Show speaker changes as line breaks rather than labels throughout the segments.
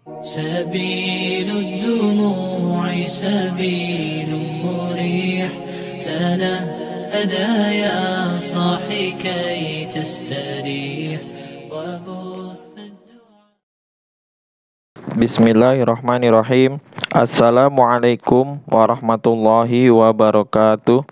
سبيل الدموع سبيل مريح تنهدى يا صاحي كي تستريح وبث
Bismillahirrahmanirrahim. Assalamualaikum warahmatullahi wabarakatuh.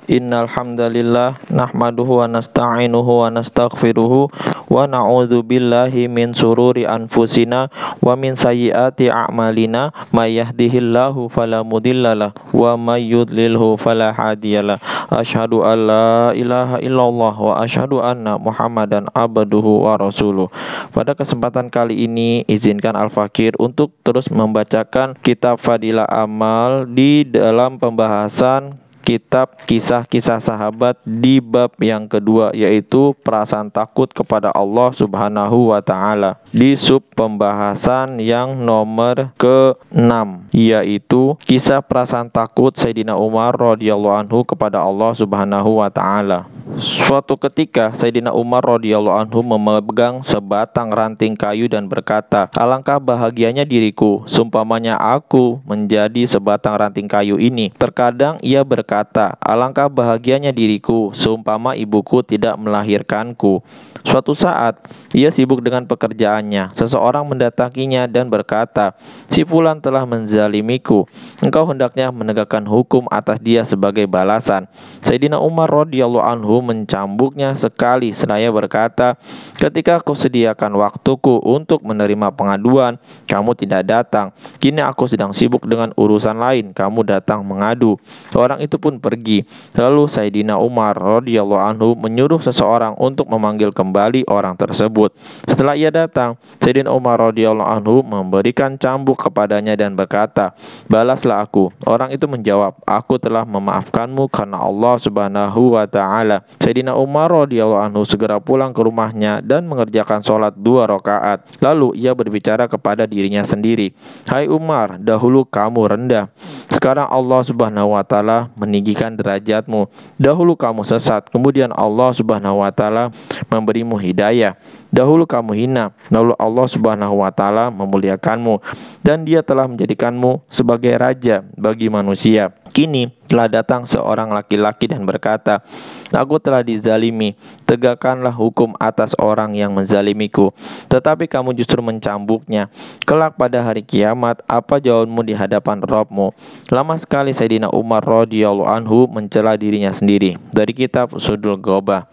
Innal hamdalillah nahmaduhu wa nasta'inuhu wa nastaghfiruhu wa na'udzu billahi min sururi anfusina wa min sayyiati a'malina may yahdihillahu fala mudhillalah wa may yudlilhu fala hadiyalah. Asyhadu an la ilaha illallah wa asyhadu anna Muhammadan abduhu wa rasuluh. Pada kesempatan kali ini izinkan Al-Fakir untuk terus membacakan kitab Fadilah Amal di dalam pembahasan kitab kisah-kisah sahabat di bab yang kedua, yaitu perasaan takut kepada Allah Subhanahu wa Ta'ala, di sub pembahasan yang nomor ke-6, yaitu kisah perasaan takut Sayyidina Umar radhiyallahu anhu kepada Allah Subhanahu wa Ta'ala. Suatu ketika Sayyidina Umar radhiyallahu anhu memegang sebatang ranting kayu dan berkata, "Alangkah bahagianya diriku, seumpamanya aku menjadi sebatang ranting kayu ini." Terkadang ia berkata, "Alangkah bahagianya diriku, seumpama ibuku tidak melahirkanku." Suatu saat, ia sibuk dengan pekerjaannya. Seseorang mendatanginya dan berkata, "Si fulan telah menzalimiku. Engkau hendaknya menegakkan hukum atas dia sebagai balasan." Sayyidina Umar radhiyallahu anhu mencambuknya sekali seraya berkata, "Ketika aku sediakan waktuku untuk menerima pengaduan, kamu tidak datang. Kini aku sedang sibuk dengan urusan lain, kamu datang mengadu." Orang itu pun pergi. Lalu Sayyidina Umar radhiyallahu anhu menyuruh seseorang untuk memanggil kembali orang tersebut. Setelah ia datang, Sayyidina Umar radhiyallahu anhu memberikan cambuk kepadanya dan berkata, "Balaslah aku." Orang itu menjawab, "Aku telah memaafkanmu karena Allah Subhanahu wa Ta'ala." Sayyidina Umar radhiyallahu anhu segera pulang ke rumahnya dan mengerjakan sholat 2 rakaat. Lalu ia berbicara kepada dirinya sendiri, "Hai Umar, dahulu kamu rendah. Sekarang Allah Subhanahu wa Ta'ala meninggikan derajatmu. Dahulu kamu sesat, kemudian Allah Subhanahu wa Ta'ala memberimu hidayah. Dahulu kamu hina, lalu Allah Subhanahu wa Ta'ala memuliakanmu, dan Dia telah menjadikanmu sebagai raja bagi manusia. Kini telah datang seorang laki-laki dan berkata, 'Aku telah dizalimi. Tegakkanlah hukum atas orang yang menzalimiku.' Tetapi kamu justru mencambuknya. Kelak pada hari kiamat, apa jawabanmu di hadapan Rabb-mu?" Lama sekali Sayyidina Umar radhiyallahu anhu mencela dirinya sendiri. Dari kitab Usudul Ghobah.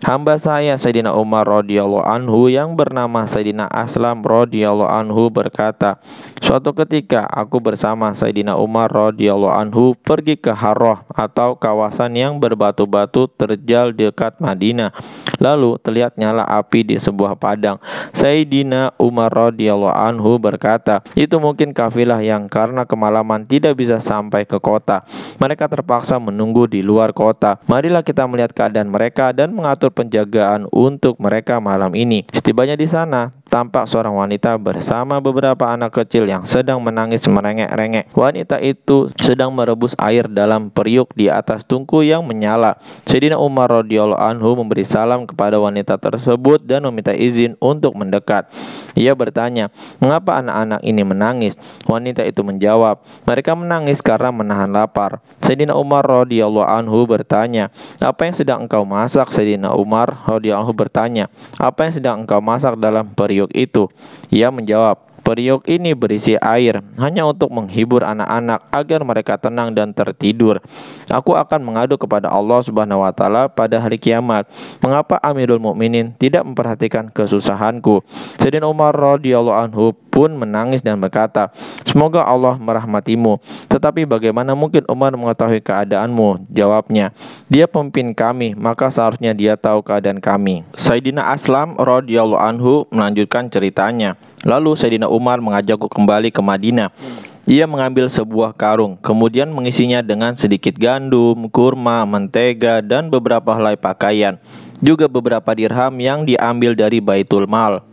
Hamba saya Sayyidina Umar radhiyallahu anhu yang bernama Sayyidina Aslam radhiyallahu anhu berkata, "Suatu ketika aku bersama Sayyidina Umar radhiyallahu anhu pergi ke Harrah atau kawasan yang berbatu-batu terjal dekat Madinah. Lalu terlihat nyala api di sebuah padang. Sayyidina Umar radhiyallahu anhu berkata, 'Itu mungkin kafilah yang karena kemalaman tidak bisa sampai ke kota. Mereka terpaksa menunggu di luar kota. Marilah kita melihat keadaan mereka dan mengatur penjagaan untuk mereka malam ini.' Setibanya di sana, tampak seorang wanita bersama beberapa anak kecil yang sedang menangis merengek-rengek. Wanita itu sedang merebus air dalam periuk di atas tungku yang menyala. Sayyidina Umar radhiyallahu anhu memberi salam kepada wanita tersebut dan meminta izin untuk mendekat. Ia bertanya, "Mengapa anak-anak ini menangis?" Wanita itu menjawab, "Mereka menangis karena menahan lapar." Sayyidina Umar radhiyallahu anhu bertanya, "Apa yang sedang engkau masak?" Sayyidina Umar radhiyallahu anhu bertanya, "Apa yang sedang engkau masak dalam periuk itu?" Ia menjawab, "Periuk ini berisi air hanya untuk menghibur anak-anak agar mereka tenang dan tertidur. Aku akan mengadu kepada Allah Subhanahu wa Ta'ala pada hari kiamat. Mengapa Amirul Mukminin tidak memperhatikan kesusahanku?" Sayyidina Umar radhiyallahu anhu pun menangis dan berkata, "Semoga Allah merahmatimu. Tetapi bagaimana mungkin Umar mengetahui keadaanmu?" Jawabnya, "Dia pemimpin kami, maka seharusnya dia tahu keadaan kami." Sayyidina Aslam radhiyallahu anhu melanjutkan ceritanya. Lalu Sayyidina Umar mengajakku kembali ke Madinah. Ia mengambil sebuah karung, kemudian mengisinya dengan sedikit gandum, kurma, mentega, dan beberapa helai pakaian, juga beberapa dirham yang diambil dari Baitul Mal.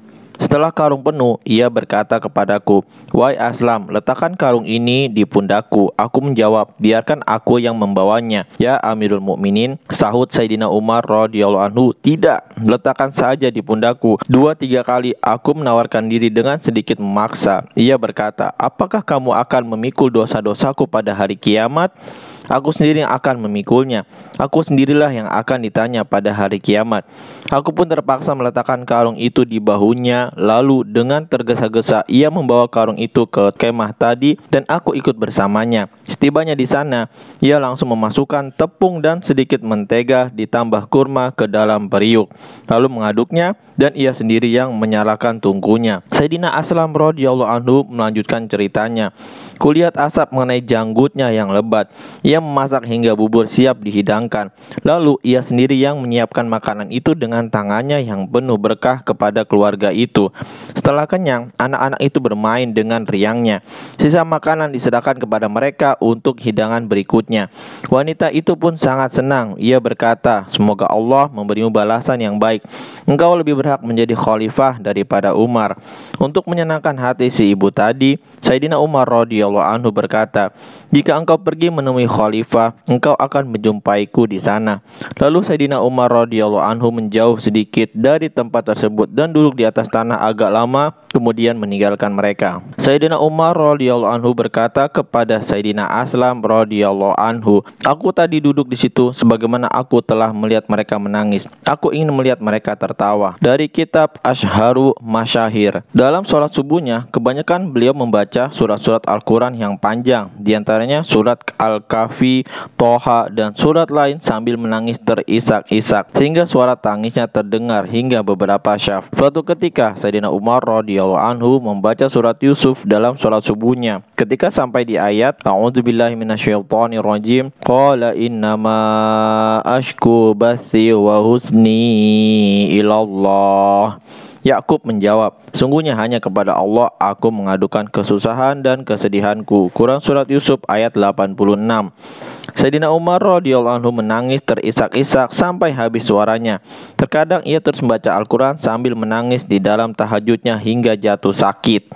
Setelah karung penuh, ia berkata kepadaku, "Wahai Aslam, letakkan karung ini di pundakku." Aku menjawab, "Biarkan aku yang membawanya, ya Amirul Mukminin." Sahut Sayyidina Umar radhiyallahu anhu, "Tidak, letakkan saja di pundakku." 2-3 kali aku menawarkan diri dengan sedikit memaksa. Ia berkata, "Apakah kamu akan memikul dosa-dosaku pada hari kiamat?" Aku sendiri yang akan memikulnya. Aku sendirilah yang akan ditanya pada hari kiamat. Aku pun terpaksa meletakkan karung itu di bahunya. Lalu dengan tergesa-gesa ia membawa karung itu ke kemah tadi dan aku ikut bersamanya. Setibanya di sana, ia langsung memasukkan tepung dan sedikit mentega ditambah kurma ke dalam periuk, lalu mengaduknya dan ia sendiri yang menyalakan tungkunya. Sayyidina Aslam radhiyallahu anhu melanjutkan ceritanya. Kulihat asap mengenai janggutnya yang lebat. Ia memasak hingga bubur siap dihidangkan. Lalu ia sendiri yang menyiapkan makanan itu dengan tangannya yang penuh berkah kepada keluarga itu. Setelah kenyang, anak-anak itu bermain dengan riangnya. Sisa makanan disedahkan kepada mereka untuk hidangan berikutnya. Wanita itu pun sangat senang. Ia berkata, "Semoga Allah memberimu balasan yang baik. Engkau lebih berhak menjadi khalifah daripada Umar." Untuk menyenangkan hati si ibu tadi, Sayyidina Umar radhiyallahu anhu berkata, "Jika engkau pergi menemui khalifah, engkau akan menjumpaiku di sana." Lalu Sayyidina Umar radhiyallahu anhu menjauh sedikit dari tempat tersebut dan duduk di atas tanah agak lama, kemudian meninggalkan mereka. Sayyidina Umar radhiyallahu anhu berkata kepada Sayyidina Aslam radhiyallahu anhu, "Aku tadi duduk di situ sebagaimana aku telah melihat mereka menangis. Aku ingin melihat mereka tertawa." Dari kitab Ashharu Masyahir. Dalam sholat subuhnya, kebanyakan beliau membaca surat-surat Al-Quran yang panjang, diantaranya surat Al-Kahfi, Toha, dan surat lain sambil menangis terisak-isak, sehingga suara tangisnya terdengar hingga beberapa syaf. Suatu ketika, Sayyidina Umar radhiyallahu anhu membaca surat Yusuf dalam sholat subuhnya. Ketika sampai di ayat A'udzubillahi minasyaitonirrajim, qala innama ashku bathi wa husni ilallah. Yakub menjawab, "Sungguhnya hanya kepada Allah aku mengadukan kesusahan dan kesedihanku." Quran Surat Yusuf ayat 86. Sayyidina Umar radhiyallahu anhu menangis terisak-isak sampai habis suaranya. Terkadang ia terus membaca Al-Quran sambil menangis di dalam tahajudnya hingga jatuh sakit.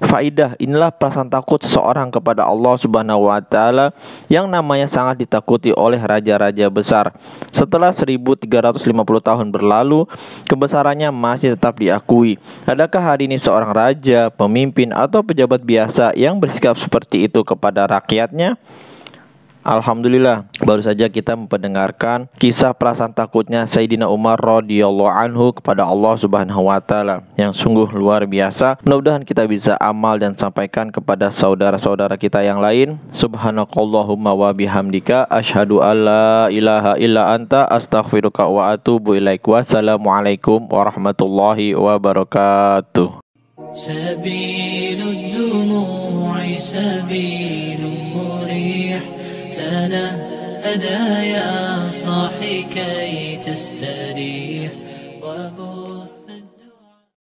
Faidah, inilah perasaan takut seseorang kepada Allah Subhanahu wa Ta'ala yang namanya sangat ditakuti oleh raja-raja besar. Setelah 1350 tahun berlalu, kebesarannya masih tetap diakui. Adakah hari ini seorang raja, pemimpin, atau pejabat biasa yang bersikap seperti itu kepada rakyatnya? Alhamdulillah, baru saja kita mendengarkan kisah perasaan takutnya Sayyidina Umar radhiyallahu anhu kepada Allah Subhanahu wa Ta'ala yang sungguh luar biasa. Mudah-mudahan kita bisa amal dan sampaikan kepada saudara-saudara kita yang lain. Subhanakallahumma wa bihamdika asyhadu alla ilaha illa anta astaghfiruka wa atubu ilaik. Wassalamualaikum warahmatullahi wabarakatuh.
Sabilud dumu'i sabilun murih تنهدى يا صاحي كي تستريح وبث